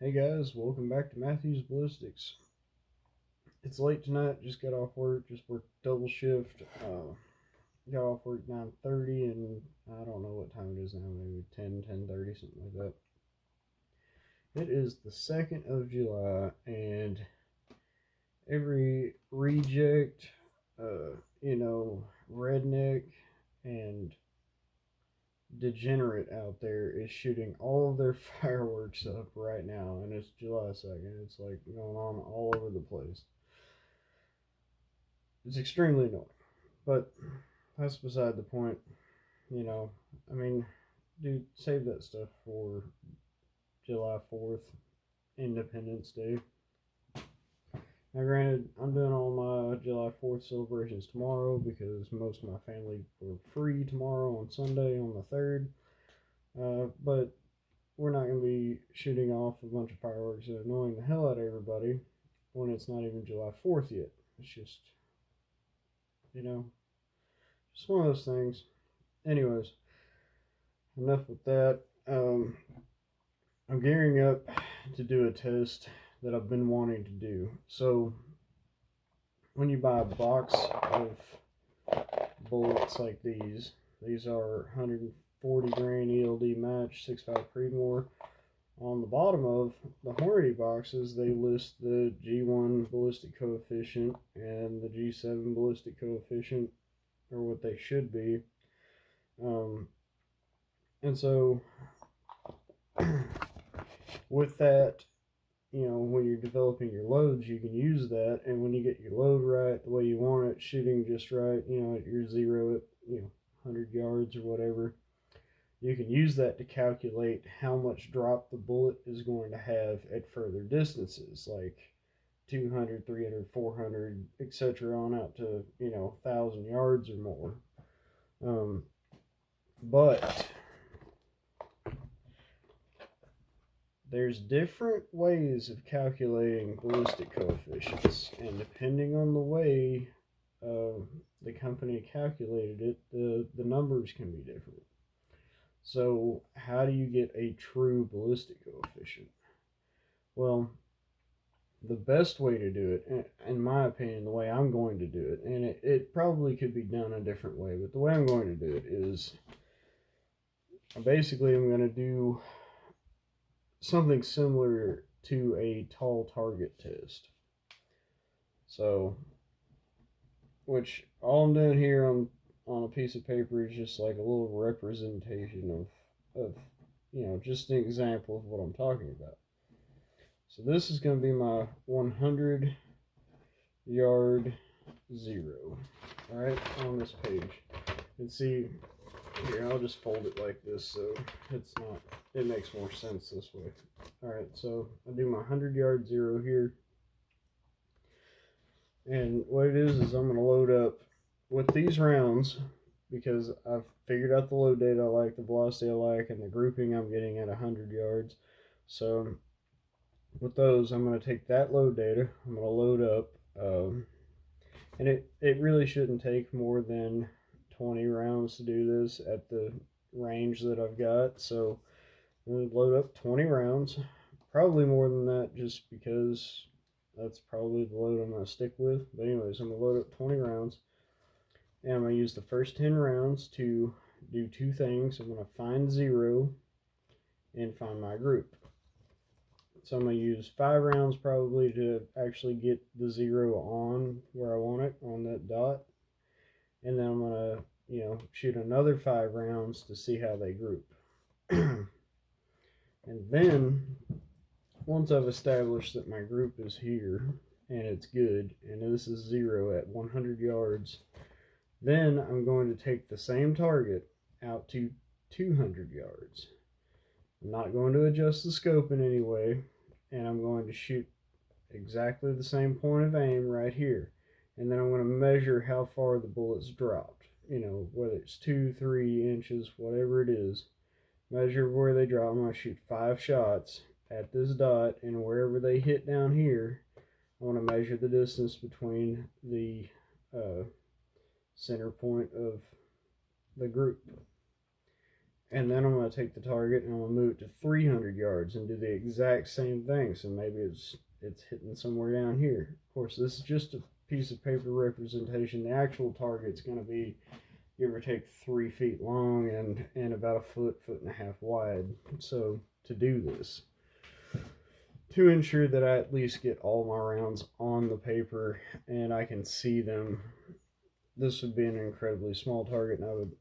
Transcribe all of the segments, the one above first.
Hey guys, welcome back to Matthew's Ballistics. It's late tonight, just got off work, just worked double shift. Got off work 9:30 and I don't know what time it is now, maybe 10:30, something like that. It is the 2nd of July and every reject, redneck and degenerate out there is shooting all of their fireworks up right now, and it's July 2nd. It's like going on all over the place. It's extremely annoying, but that's beside the point. You know, I mean, dude, save that stuff for July 4th, Independence Day. Now, granted, I'm doing all my July 4th celebrations tomorrow because most of my family were free tomorrow on Sunday on the 3rd. But we're not going to be shooting off a bunch of fireworks and annoying the hell out of everybody when it's not even July 4th yet. It's just, you know, just one of those things. Anyways, enough with that. I'm gearing up to do a test that I've been wanting to do. So, when you buy a box of bullets like these are 140 grain ELD match 6.5 Creedmoor. On the bottom of the Hornady boxes, they list the G1 ballistic coefficient and the G7 ballistic coefficient, or what they should be. And so, with that, when you're developing your loads, you can use that. And when you get your load right, the way you want it, shooting just right, at your zero at, 100 yards or whatever, you can use that to calculate how much drop the bullet is going to have at further distances, like 200, 300, 400, etc., on out to, 1,000 yards or more. But there's different ways of calculating ballistic coefficients, and depending on the way the company calculated it, the numbers can be different. So, how do you get a true ballistic coefficient? Well, the best way to do it, in my opinion, the way I'm going to do it, and it probably could be done a different way, but the way I'm going to do it is basically I'm going to do something similar to a tall target test. So, which all I'm doing here on a piece of paper is just like a little representation of just an example of what I'm talking about. So this is going to be my 100 yard zero, all right, on this page. And see, here, I'll just fold it like this so it makes more sense this way. All right, so I do my 100 yard zero here. And what it is I'm going to load up with these rounds because I've figured out the load data I like, the velocity I like, and the grouping I'm getting at 100 yards. So with those, I'm going to take that load data, I'm going to load up, and it really shouldn't take more than 20 rounds to do this at the range that I've got. So I'm going to load up 20 rounds, probably more than that just because that's probably the load I'm going to stick with. But anyways, I'm going to load up 20 rounds. And I'm going to use the first 10 rounds to do two things. I'm going to find zero and find my group. So I'm going to use 5 rounds probably to actually get the zero on where I want it, on that dot. And then I'm going to, shoot another 5 rounds to see how they group. And then once I've established that my group is here and it's good, and this is zero at 100 yards, then I'm going to take the same target out to 200 yards. I'm not going to adjust the scope in any way, and I'm going to shoot exactly the same point of aim right here. And then I'm going to measure how far the bullet's dropped. Whether it's 2, 3 inches, whatever it is. Measure where they drop. I'm going to shoot 5 shots at this dot, and wherever they hit down here, I want to measure the distance between the center point of the group. And then I'm going to take the target and I'm going to move it to 300 yards and do the exact same thing. So maybe it's hitting somewhere down here. Of course, this is just a piece of paper representation. The actual target's going to be give or take 3 feet long and about a foot and a half wide. So to do this, to ensure that I at least get all my rounds on the paper and I can see them, this would be an incredibly small target, and I would,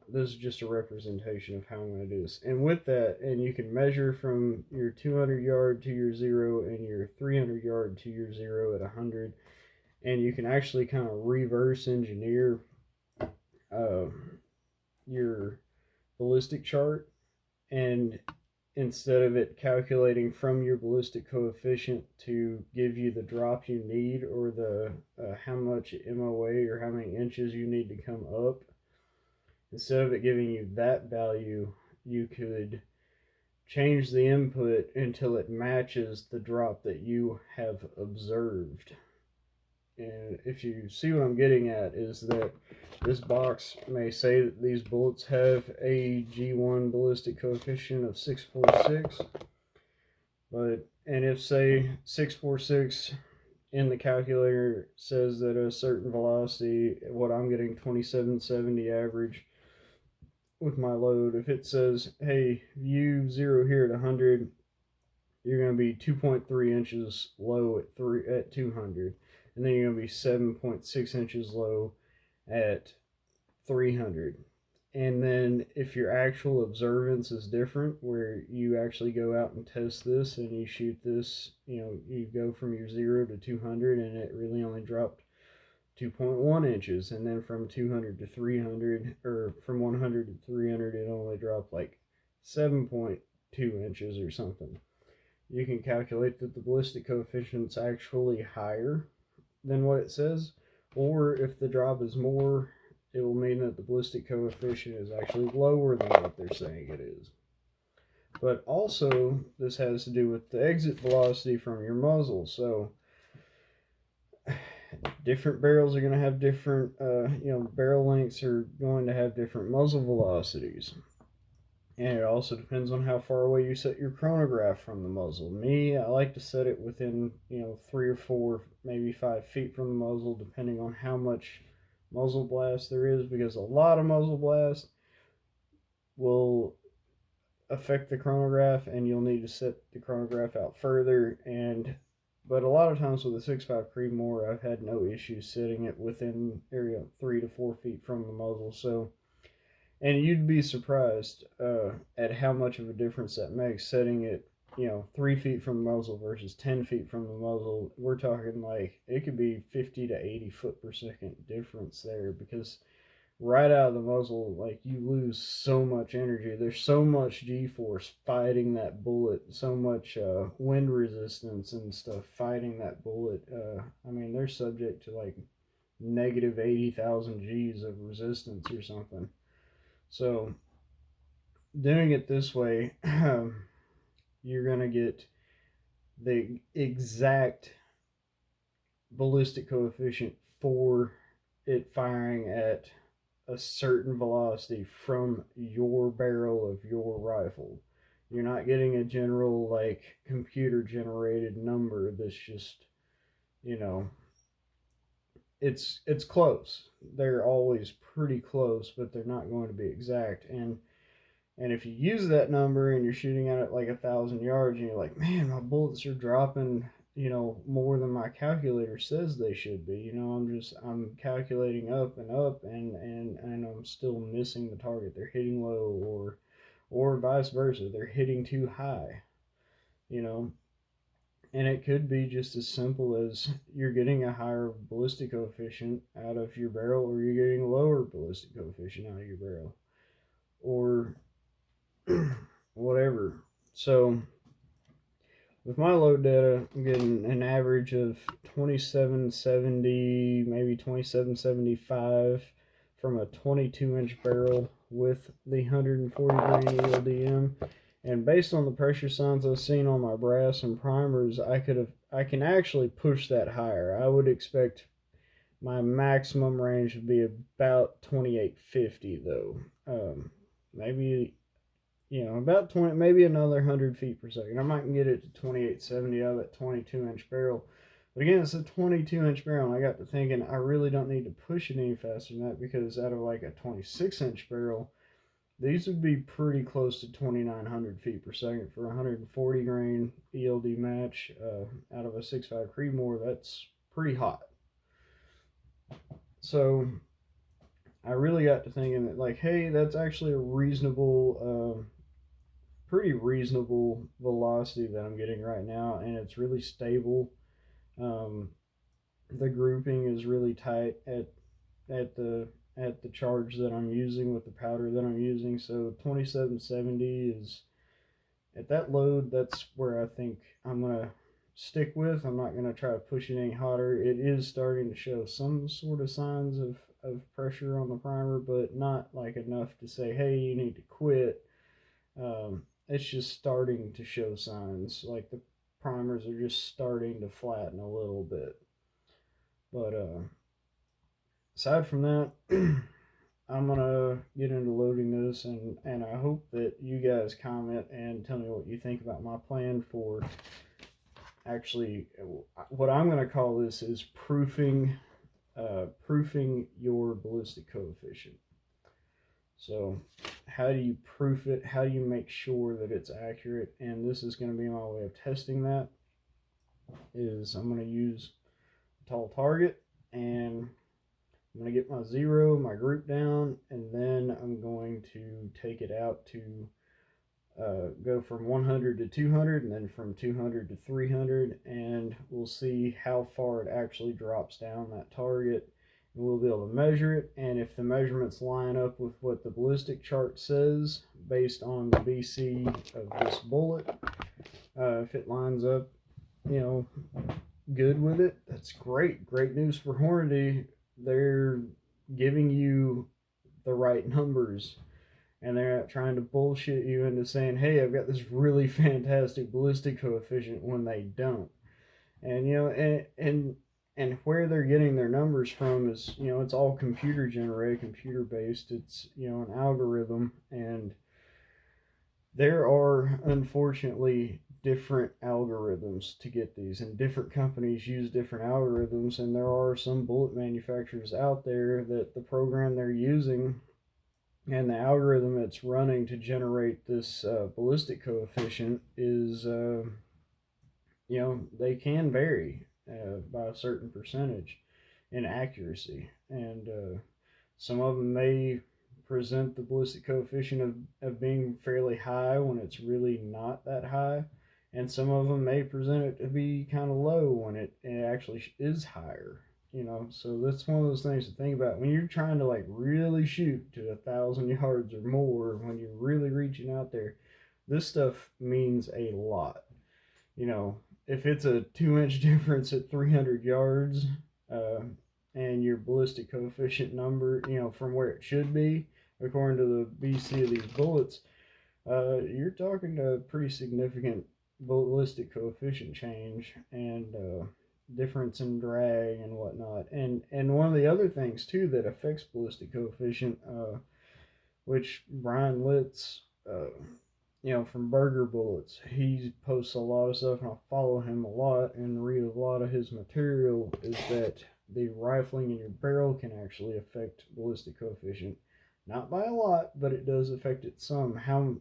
this is just a representation of how I'm going to do this. And with that, and you can measure from your 200 yard to your 0 and your 300 yard to your 0 at 100, and you can actually kind of reverse engineer uh, your ballistic chart, and instead of it calculating from your ballistic coefficient to give you the drop you need, or the how much MOA or how many inches you need to come up, instead of it giving you that value, you could change the input until it matches the drop that you have observed. And if you see what I'm getting at, is that this box may say that these bullets have a G1 ballistic coefficient of 646, and if say 646 in the calculator says that a certain velocity, what I'm getting 2770 average with my load, if it says, hey, you 0 here at 100, you're going to be 2.3 inches low at 200, and then you're going to be 7.6 inches low at 300. And then if your actual observance is different, where you actually go out and test this and you shoot this, you go from your 0 to 200 and it really only dropped 2.1 inches, and then from 200 to 300, or from 100 to 300, it only dropped like 7.2 inches or something. You can calculate that the ballistic coefficient's actually higher than what it says, or if the drop is more, it will mean that the ballistic coefficient is actually lower than what they're saying it is. But also, this has to do with the exit velocity from your muzzle. So different barrels are going to have different, barrel lengths are going to have different muzzle velocities. And it also depends on how far away you set your chronograph from the muzzle. Me, I like to set it within, 3 or 4, maybe 5 feet from the muzzle, depending on how much muzzle blast there is, because a lot of muzzle blast will affect the chronograph and you'll need to set the chronograph out further. But a lot of times with the 6.5 Creedmoor, I've had no issues setting it within 3 to 4 feet from the muzzle. So, and you'd be surprised at how much of a difference that makes, setting it 3 feet from the muzzle versus 10 feet from the muzzle. We're talking like it could be 50 to 80 foot per second difference there, because right out of the muzzle, like, you lose so much energy. There's so much G-force fighting that bullet, so much wind resistance and stuff fighting that bullet. They're subject to like negative 80,000 G's of resistance or something. So doing it this way, you're going to get the exact ballistic coefficient for it firing at a certain velocity from your barrel of your rifle. You're not getting a general, like, computer generated number that's just, it's close. They're always pretty close, but they're not going to be exact. And if you use that number and you're shooting at it like 1,000 yards and you're like, man, my bullets are dropping, more than my calculator says they should be. I'm calculating up and up, and I'm still missing the target. They're hitting low, or vice versa. They're hitting too high, And it could be just as simple as you're getting a higher ballistic coefficient out of your barrel, or you're getting a lower ballistic coefficient out of your barrel, or whatever. So with my load data, I'm getting an average of 2770, maybe 2775 from a 22-inch barrel with the 140 grain ELDM. And based on the pressure signs I've seen on my brass and primers, I can actually push that higher. I would expect my maximum range would be about 2850 though. Maybe about 20, maybe another 100 feet per second. I might get it to 2870 out of that 22-inch barrel. But again, it's a 22-inch barrel, and I got to thinking I really don't need to push it any faster than that, because out of like a 26-inch barrel, these would be pretty close to 2,900 feet per second for a 140 grain ELD match out of a 6.5 Creedmoor. That's pretty hot. So I really got to thinking that, like, hey, that's actually a reasonable, pretty reasonable velocity that I'm getting right now, and it's really stable. Um, the grouping is really tight at the charge that I'm using with the powder that I'm using. So 2770 is at that load. That's where I think I'm gonna stick with. I'm not gonna try to push it any hotter. It is starting to show some sort of signs of pressure on the primer, but not like enough to say, hey, you need to quit. It's just starting to show signs. Like the primers are just starting to flatten a little bit. But aside from that, I'm gonna get into loading this, and I hope that you guys comment and tell me what you think about my plan for actually what I'm gonna call this is proofing your ballistic coefficient. So how do you proof it? How do you make sure that it's accurate? And this is going to be my way of testing that. Is I'm going to use a tall target, and I'm going to get my zero, my group down, and then I'm going to take it out to go from 100 to 200, and then from 200 to 300, and we'll see how far it actually drops down that target. And we'll be able to measure it, and if the measurements line up with what the ballistic chart says based on the BC of this bullet, if it lines up, good with it, that's great. Great news for Hornady. They're giving you the right numbers, and they're not trying to bullshit you into saying, hey, I've got this really fantastic ballistic coefficient, when they don't. And and where they're getting their numbers from is, it's all computer generated, computer based. It's, an algorithm, and there are unfortunately different algorithms to get these, and different companies use different algorithms, and there are some bullet manufacturers out there that the program they're using and the algorithm it's running to generate this ballistic coefficient is they can vary by a certain percentage in accuracy, and some of them may present the ballistic coefficient of being fairly high when it's really not that high, and some of them may present it to be kind of low when it actually is higher. So that's one of those things to think about when you're trying to like really shoot to 1,000 yards or more. When you're really reaching out there, this stuff means a lot. If it's a 2-inch difference at 300 yards, and your ballistic coefficient number, from where it should be according to the BC of these bullets, you're talking a pretty significant ballistic coefficient change, and difference in drag and whatnot. And one of the other things too that affects ballistic coefficient, which Brian Litz, from Burger Bullets, he posts a lot of stuff, and I follow him a lot and read a lot of his material, is that the rifling in your barrel can actually affect ballistic coefficient. Not by a lot, but it does affect it some.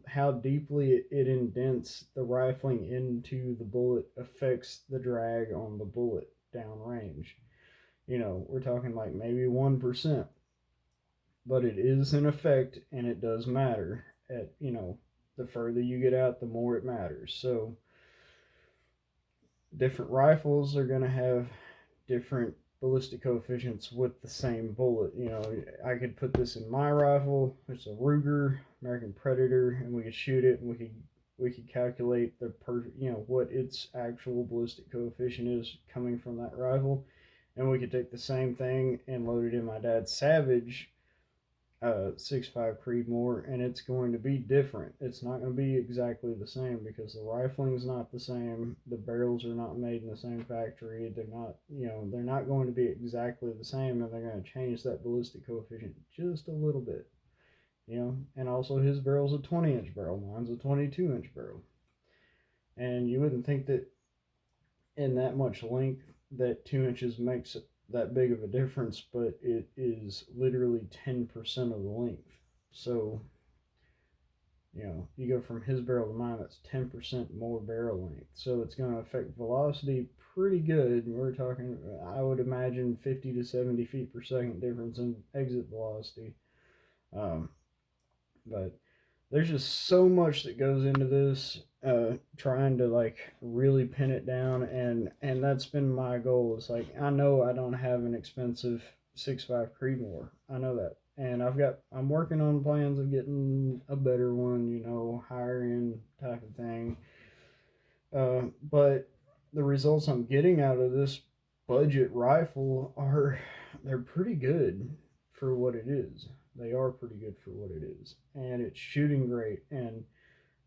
How deeply it indents the rifling into the bullet affects the drag on the bullet downrange. We're talking like maybe 1%, but it is an effect, and it does matter. The further you get out, the more it matters. So different rifles are going to have different ballistic coefficients with the same bullet. I could put this in my rifle. It's a Ruger American Predator, and we could shoot it, and we could calculate what its actual ballistic coefficient is coming from that rifle, and we could take the same thing and load it in my dad's Savage 6.5 Creedmoor, and it's going to be different. It's not going to be exactly the same, because the rifling's not the same. The barrels are not made in the same factory. They're not going to be exactly the same, and they're going to change that ballistic coefficient just a little bit. and also his barrel's a 20-inch barrel, mine's a 22-inch barrel. And you wouldn't think that in that much length that 2 inches makes that big of a difference, but it is literally 10% of the length. So, you go from his barrel to mine, that's 10% more barrel length. So it's going to affect velocity pretty good. We're talking, I would imagine, 50 to 70 feet per second difference in exit velocity. Um, but there's just so much that goes into this, trying to like really pin it down, and that's been my goal. Is like, I know I don't have an expensive 6.5 Creedmoor. I know that, and I'm working on plans of getting a better one, higher end type of thing. But the results I'm getting out of this budget rifle they're pretty good for what it is. They are pretty good for what it is, and it's shooting great. And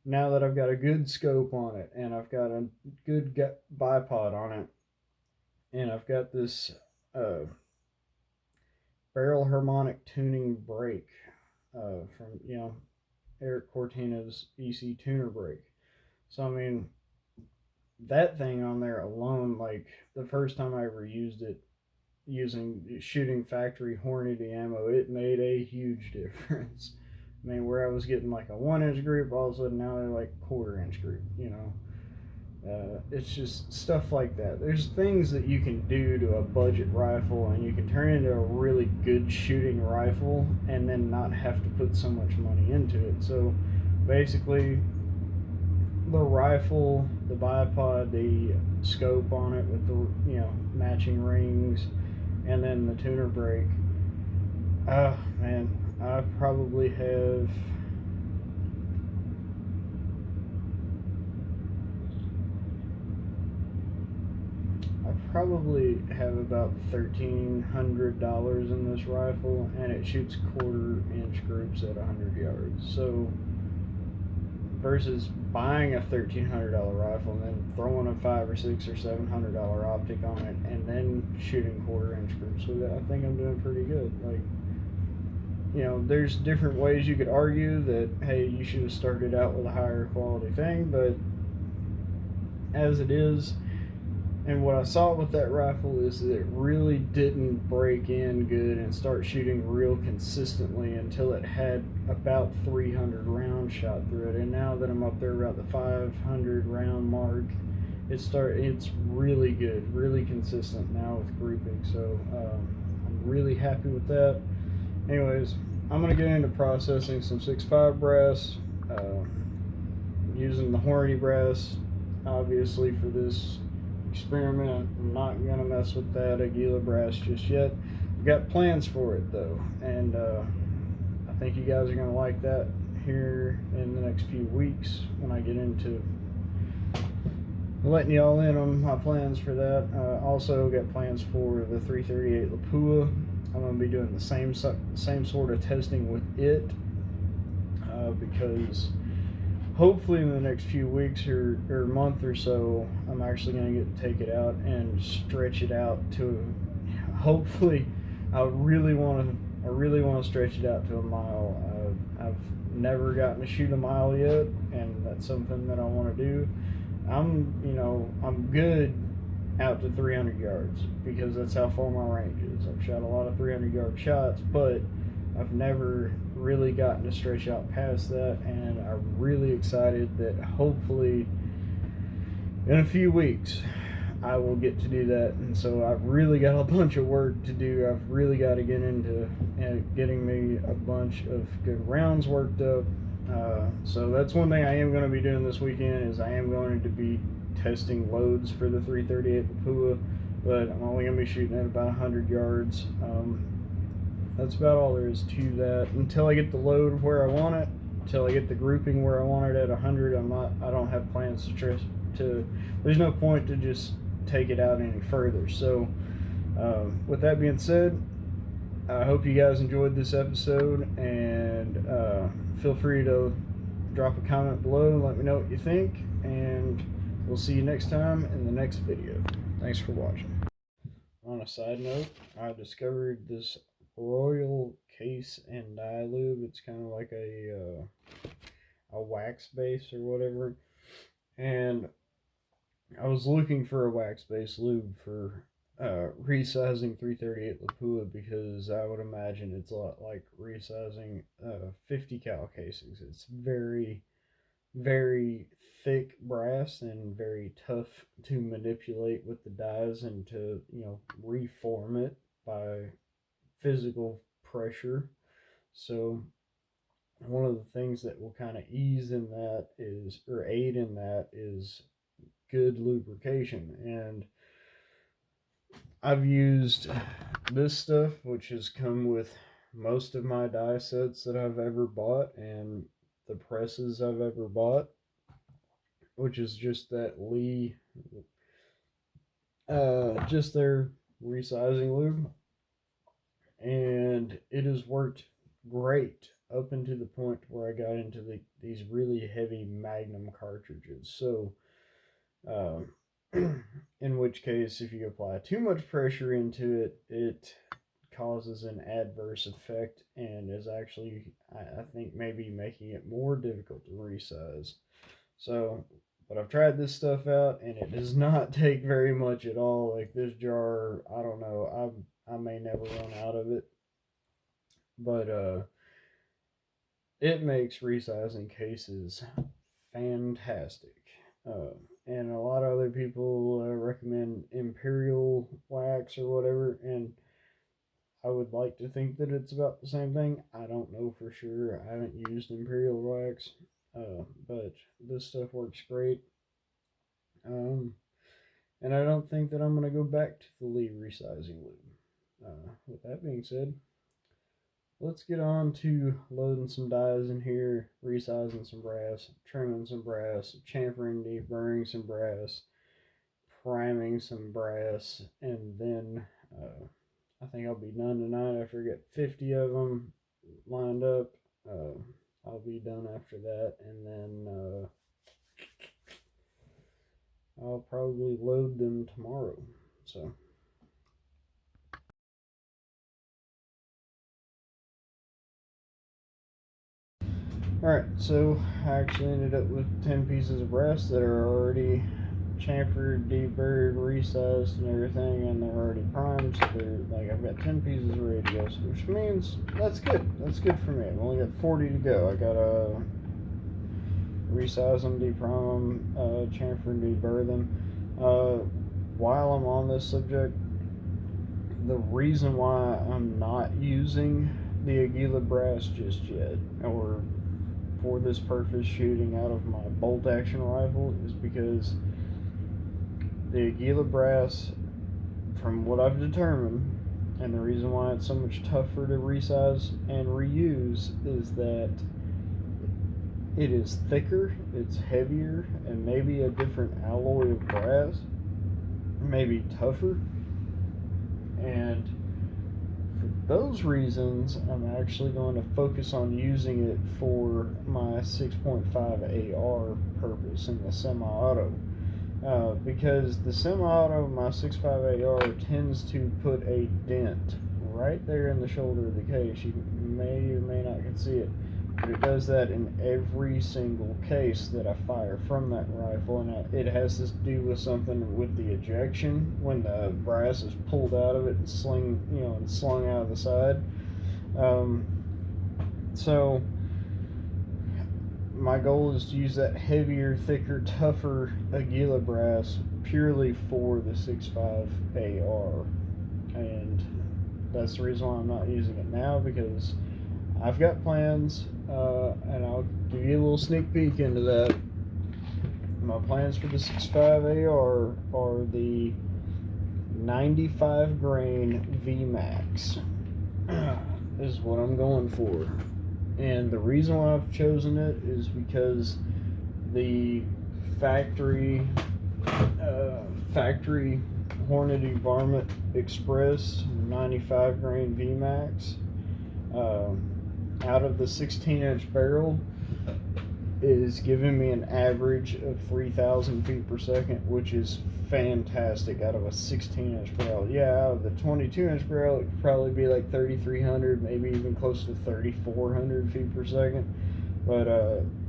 now that I've got a good scope on it, and I've got a good bipod on it, and I've got this barrel harmonic tuning brake from Eric Cortina's EC tuner brake. So I mean, that thing on there alone, like the first time I ever used it, shooting factory Hornady ammo, it made a huge difference. I mean, where I was getting like a 1 inch group, all of a sudden now they're like 1/4 inch group. It's just stuff like that. There's things that you can do to a budget rifle, and you can turn it into a really good shooting rifle, and then not have to put so much money into it. So, basically, the rifle, the bipod, the scope on it with the matching rings, and then the tuner brake. Man, I probably have about $1,300 in this rifle, and it shoots 1/4 inch groups at 100 yards. So versus buying a $1,300 rifle and then throwing a $500 or $600 or $700 optic on it and then shooting 1/4 inch groups with it, I think I'm doing pretty good. Like, there's different ways you could argue that, hey, you should have started out with a higher quality thing, but as it is, and what I saw with that rifle is that it really didn't break in good and start shooting real consistently until it had about 300 rounds shot through it. And now that I'm up there about the 500 round mark, it's really good, really consistent now with grouping. So I'm really happy with that. Anyways, I'm going to get into processing some 6.5 brass, using the Hornady brass, obviously, for this experiment. I'm not going to mess with that Aguila brass just yet. I've got plans for it, though, and I think you guys are going to like that here in the next few weeks when I get into letting y'all in on my plans for that. Also got plans for the 338 Lapua. I'm going to be doing the same sort of testing with it, because hopefully in the next few weeks or month or so, I'm actually going to get to take it out and stretch it out to, hopefully, I really want to stretch it out to a mile. I've never gotten to shoot a mile yet, and that's something that I want to do. I'm good out to 300 yards because that's how far my range is. I've shot a lot of 300-yard shots, but I've never really gotten to stretch out past that, and I'm really excited that hopefully in a few weeks I will get to do that. And so I've really got a bunch of work to do. I've really got to get into getting me a bunch of good rounds worked up. So that's one thing I am going to be doing this weekend, is I am going to be testing loads for the 338 Lapua, but I'm only going to be shooting at about 100 yards. That's about all there is to that. Until I get the load where I want it, until I get the grouping where I want it at 100, I don't have plans there's no point to just take it out any further. So with that being said, I hope you guys enjoyed this episode, and feel free to drop a comment below and let me know what you think, and we'll see you next time in the next video. Thanks for watching. On a side note, I discovered this Royal case and dye lube. It's kind of like a wax base or whatever. And I was looking for a wax base lube for resizing 338 Lapua, because I would imagine it's a lot like resizing 50 cal casings. It's very, very thick brass and very tough to manipulate with the dyes and to, reform it by physical pressure. So one of the things that will kind of ease in that is, or aid in that, is good lubrication. And I've used this stuff, which has come with most of my die sets that I've ever bought and the presses I've ever bought, which is just that Lee, just their resizing lube. And it has worked great up into the point where I got into these really heavy Magnum cartridges. So, in which case, if you apply too much pressure into it, it causes an adverse effect and is actually, I think, maybe making it more difficult to resize. So, but I've tried this stuff out and it does not take very much at all. Like this jar, I don't know, I may never run out of it, but it makes resizing cases fantastic. And a lot of other people recommend Imperial wax or whatever, and I would like to think that it's about the same thing. I don't know for sure. I haven't used Imperial wax, but this stuff works great. And I don't think that I'm going to go back to the Lee resizing lube. With that being said, let's get on to loading some dies in here, resizing some brass, trimming some brass, chamfering, deburring some brass, priming some brass, and then I think I'll be done tonight after I get 50 of them lined up. I'll be done after that, and then I'll probably load them tomorrow. So. Alright, so I actually ended up with 10 pieces of brass that are already chamfered, deburred, resized, and everything, and they're already primed. So they're like, I've got 10 pieces ready to go, which means that's good. That's good for me. I've only got 40 to go. I gotta resize them, deprime them, chamfer and deburr them. While I'm on this subject, the reason why I'm not using the Aguila brass just yet, or for this purpose shooting out of my bolt action rifle, is because the Aguila brass, from what I've determined, and the reason why it's so much tougher to resize and reuse, is that it is thicker, it's heavier, and maybe a different alloy of brass, maybe tougher. And for those reasons, I'm actually going to focus on using it for my 6.5 AR purpose in the semi-auto. Because the semi-auto, my 6.5 AR, tends to put a dent right there in the shoulder of the case. You may or may not can see it, but it does that in every single case that I fire from that rifle, and it has to do with something with the ejection when the brass is pulled out of it and slung out of the side. So my goal is to use that heavier, thicker, tougher Aguila brass purely for the 6.5 AR, and that's the reason why I'm not using it now, because I've got plans, and I'll give you a little sneak peek into that. My plans for the 6.5 AR are the 95 grain VMAX is what I'm going for. And the reason why I've chosen it is because the factory Hornady Varmint Express 95 grain VMAX, out of the 16-inch barrel, is giving me an average of 3,000 feet per second, which is fantastic out of a 16-inch barrel. Yeah, out of the 22-inch barrel, it could probably be like 3,300, maybe even close to 3,400 feet per second. But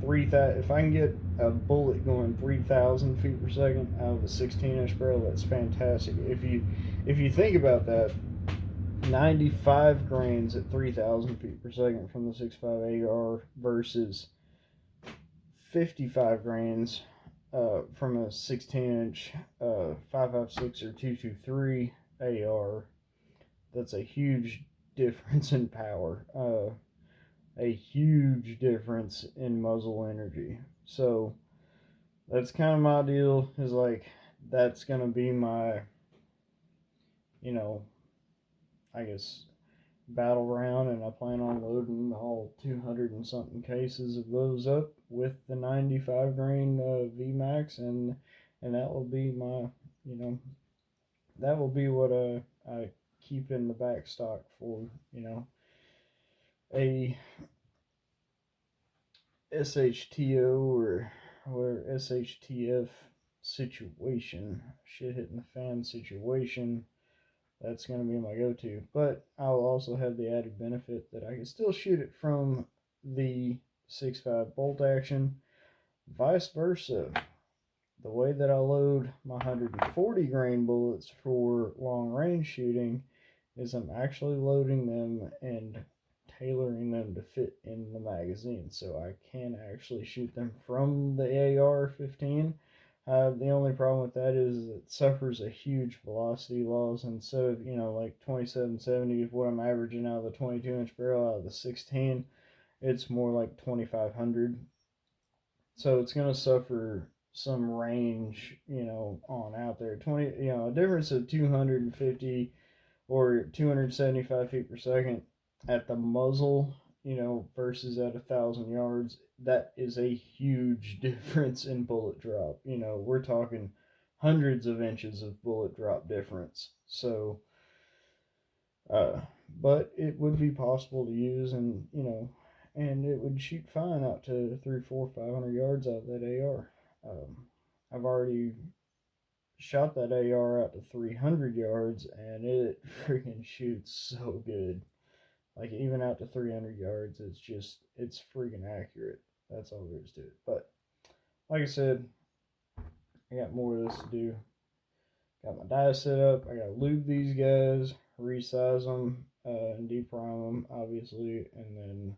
3,000, if I can get a bullet going 3,000 feet per second out of a 16-inch barrel, that's fantastic. If you think about that, 95 grains at 3,000 feet per second from the 6.5 AR versus 55 grains from a 16-inch 5.56 or 223 AR. That's a huge difference in power. A huge difference in muzzle energy. So that's kind of my deal. Is like that's gonna be my, you know, I guess battle round, and I plan on loading all 200 and something cases of those up with the 95 grain VMAX, and that will be my, that will be what I keep in the back stock for, a SHTO or SHTF situation, shit hitting the fan situation. That's going to be my go-to. But I'll also have the added benefit that I can still shoot it from the 6.5 bolt action. Vice versa. The way that I load my 140 grain bullets for long range shooting is I'm actually loading them and tailoring them to fit in the magazine, so I can actually shoot them from the AR-15. The only problem with that is it suffers a huge velocity loss. Instead of, like 2770 is what I'm averaging out of the 22-inch barrel out of the 16, it's more like 2500. So it's going to suffer some range, on out there. A difference of 250 or 275 feet per second at the muzzle, versus at 1,000 yards. That is a huge difference in bullet drop. We're talking hundreds of inches of bullet drop difference. So, but it would be possible to use, and it would shoot fine out to 3, 4, 500 yards out of that AR. I've already shot that AR out to 300 yards, and it freaking shoots so good. Like, even out to 300 yards, it's freaking accurate. That's all there is to it. But, like I said, I got more of this to do. Got my dice set up. I got to lube these guys, resize them, and deprime them, obviously, and then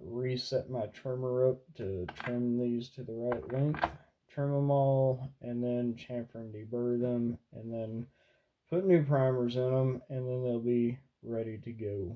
reset my trimmer up to trim these to the right length, trim them all, and then chamfer and deburr them, and then put new primers in them, and then they'll be ready to go.